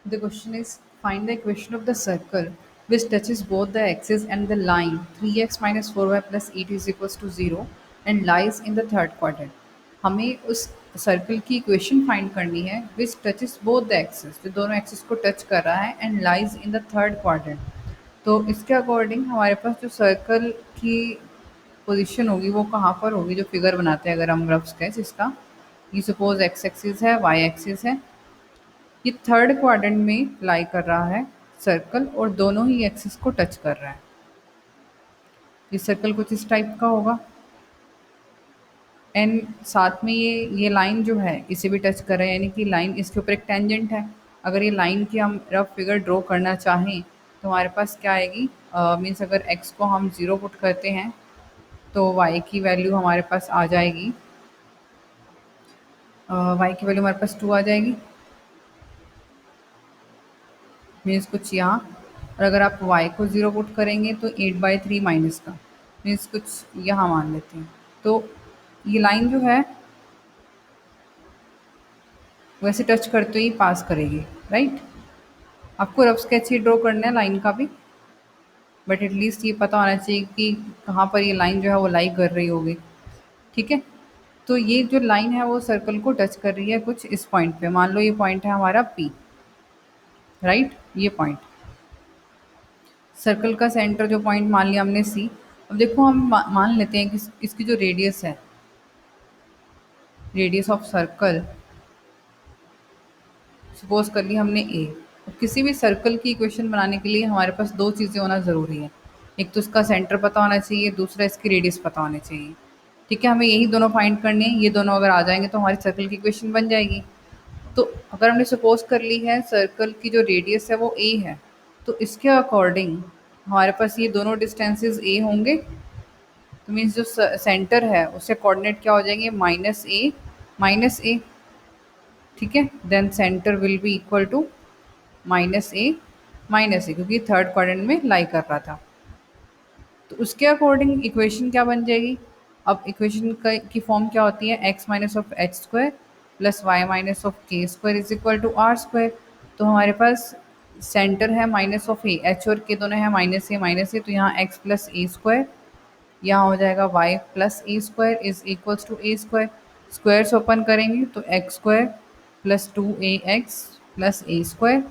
The question is find the equation of the circle which touches both the axis and the line 3x minus 4y plus 8 is equals to 0 and lies in the third quadrant. हमें उस circle की equation find करनी है विच touches both the axis, जो दोनों axis को touch कर रहा है and lies in the third quadrant. तो इसके अकॉर्डिंग हमारे पास जो सर्कल की पोजीशन होगी वो कहाँ पर होगी, जो फिगर बनाते हैं अगर हम रफ स्केच इसका. ये सपोज एक्स एक्सिस है, वाई एक्सिस है. ये थर्ड क्वाड्रेंट में लाई कर रहा है सर्कल और दोनों ही एक्सिस को टच कर रहा है. ये सर्कल कुछ इस टाइप का होगा एंड साथ में ये लाइन जो है इसे भी टच कर रहा है, यानी कि लाइन इसके ऊपर एक टेंजेंट है. अगर ये लाइन की हम रफ फिगर ड्रॉ करना चाहें तो हमारे पास क्या आएगी, मीन्स अगर x को हम 0 पुट करते हैं तो y की वैल्यू हमारे पास आ जाएगी, y की वैल्यू हमारे पास 2 आ जाएगी, मीन्स कुछ यहाँ. और अगर आप y को 0 पुट करेंगे तो 8/3 माइनस का, मीन्स कुछ यहाँ मान लेते हैं. तो ये लाइन जो है वैसे टच करते ही पास करेगी, राइट. आपको रफ स्केच ही ड्रॉ करना है लाइन का भी, बट एटलीस्ट ये पता होना चाहिए कि कहाँ पर ये लाइन जो है वो लाई कर रही होगी. ठीक है. तो ये जो लाइन है वो सर्कल को टच कर रही है कुछ इस पॉइंट पे. मान लो ये पॉइंट है हमारा P, राइट. ये पॉइंट सर्कल का सेंटर जो पॉइंट मान लिया हमने C. अब देखो हम मान लेते हैं कि इसकी जो रेडियस है, रेडियस ऑफ सर्कल सपोज कर ली हमने A. अब किसी भी सर्कल की इक्वेशन बनाने के लिए हमारे पास दो चीज़ें होना ज़रूरी है. एक तो इसका सेंटर पता होना चाहिए, दूसरा इसकी रेडियस पता होनी चाहिए. ठीक है, हमें यही दोनों फाइंड करने हैं. ये दोनों अगर आ जाएंगे तो हमारी सर्कल की इक्वेशन बन जाएगी. तो अगर हमने सपोज कर ली है सर्कल की जो रेडियस है वो A है, तो इसके अकॉर्डिंग हमारे पास ये दोनों डिस्टेंसेस A होंगे. तो मीन्स जो सेंटर है उससे कोऑर्डिनेट क्या हो जाएंगे, माइनस ए. ठीक है. Then centre will be equal to minus A क्योंकि थर्ड क्वाड्रेंट में लाई कर रहा था. तो उसके अकॉर्डिंग इक्वेशन क्या बन जाएगी. अब इक्वेशन की फॉर्म क्या होती है, x minus of h square plus y minus of k square is equal to r square. तो हमारे पास सेंटर है माइनस ऑफ ए, एच और के दोनों है माइनस ए, तो यहाँ एक्स प्लस ए स्क्वायर, यहाँ हो जाएगा y plus a square is equals to a square. Squares open करेंगे तो x square plus 2ax plus a square,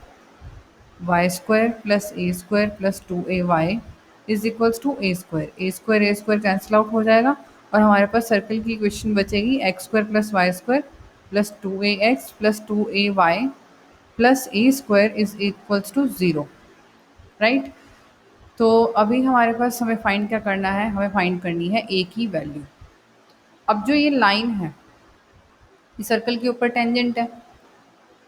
y square plus a square plus 2ay is equals to a square cancel out हो जाएगा और हमारे पास circle की equation बचेगी x square plus y square plus 2ax plus 2ay plus a square is equals to 0, right. तो अभी हमारे पास हमें फाइंड क्या करना है, हमें फाइंड करनी है ए की वैल्यू. अब जो ये लाइन है ये सर्कल के ऊपर टेंजेंट है.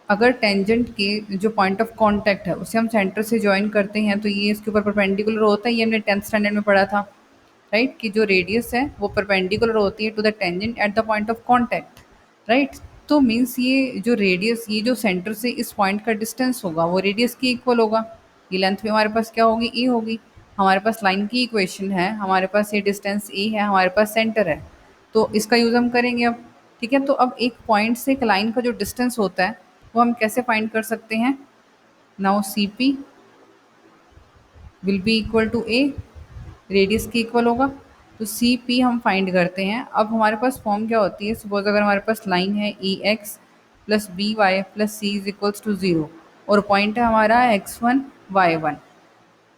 अगर टेंजेंट के जो पॉइंट ऑफ कांटेक्ट है उसे हम सेंटर से ज्वाइन करते हैं तो ये इसके ऊपर परपेंडिकुलर होता है. ये हमने 10th स्टैंडर्ड में पढ़ा था, राइट, कि जो रेडियस है वो परपेंडिकुलर होती है to the tangent at the point of contact, right. तो मीन्स ये जो रेडियस, ये जो सेंटर से इस पॉइंट का डिस्टेंस होगा वो रेडियस की इक्वल होगा. ये लेंथ भी हमारे पास क्या होगी, ए होगी. हमारे पास लाइन की इक्वेशन है, हमारे पास ये डिस्टेंस ए है, हमारे पास सेंटर है, तो इसका यूज़ हम करेंगे अब. ठीक है. तो अब एक पॉइंट से एक लाइन का जो डिस्टेंस होता है वो हम कैसे फाइंड कर सकते हैं. Now C P will be equal to a, radius की इक्वल होगा. तो सी पी हम फाइंड करते हैं. अब हमारे पास फॉर्म क्या होती है, सपोज अगर हमारे पास लाइन है e x plus b y plus c is equals to 0 और पॉइंट है हमारा x1 y1.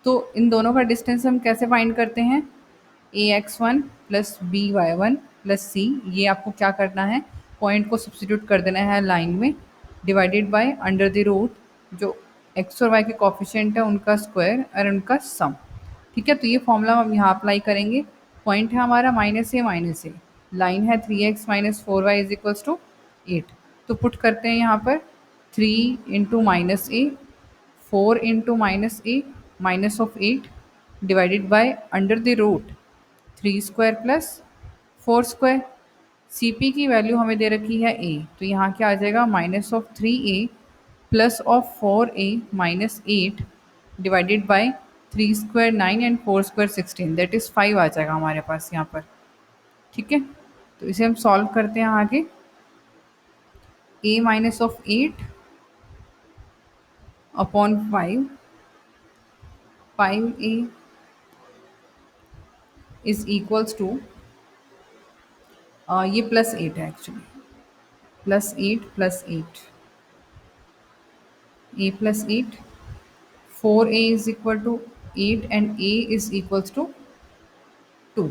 तो इन दोनों का डिस्टेंस हम कैसे फाइंड करते हैं, ax1 प्लस by1 प्लस सी. ये आपको क्या करना है, पॉइंट को सब्सटीट्यूट कर देना है लाइन में, divided by under the root जो एक्स और वाई के कॉफिशिएंट है उनका स्क्वायर और उनका सम. ठीक है. तो ये फॉर्मूला हम यहाँ अप्लाई करेंगे. पॉइंट है हमारा माइनस ए, लाइन है 3x minus 4y is equals to 8. तो पुट करते हैं यहाँ पर 3 into minus a, 4 into minus a minus of 8 divided by under the root 3 square plus 4 square. C P की वैल्यू हमें दे रखी है ए, तो यहाँ क्या आ जाएगा, minus of 3a plus of 4a minus 8 divided bye 3 square 9 and 4 square 16, that is 5 आ जाएगा हमारे पास यहाँ पर. ठीक है. तो इसे हम सॉल्व करते हैं आगे. a minus of 8 upon 5, 5a is equals to, ये +8 है actually, +8 +8, a +8, 4a is equal to 8 and a is equals to 2।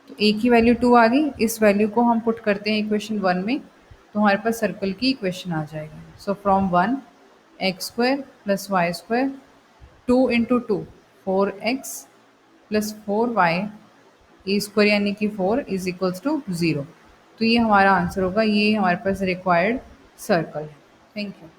तो a की वैल्यू 2 आ गई, इस वैल्यू को हम पुट करते हैं इक्वेशन 1 में, तो हमारे पास सर्कल की इक्वेशन आ जाएगी। So from 1 x square plus y square, 2 into 2 4x plus 4y a square यानी कि 4 इज इक्वल्स टू 0। तो ये हमारा आंसर होगा, ये हमारे पास रिक्वायर्ड सर्कल है। Thank you.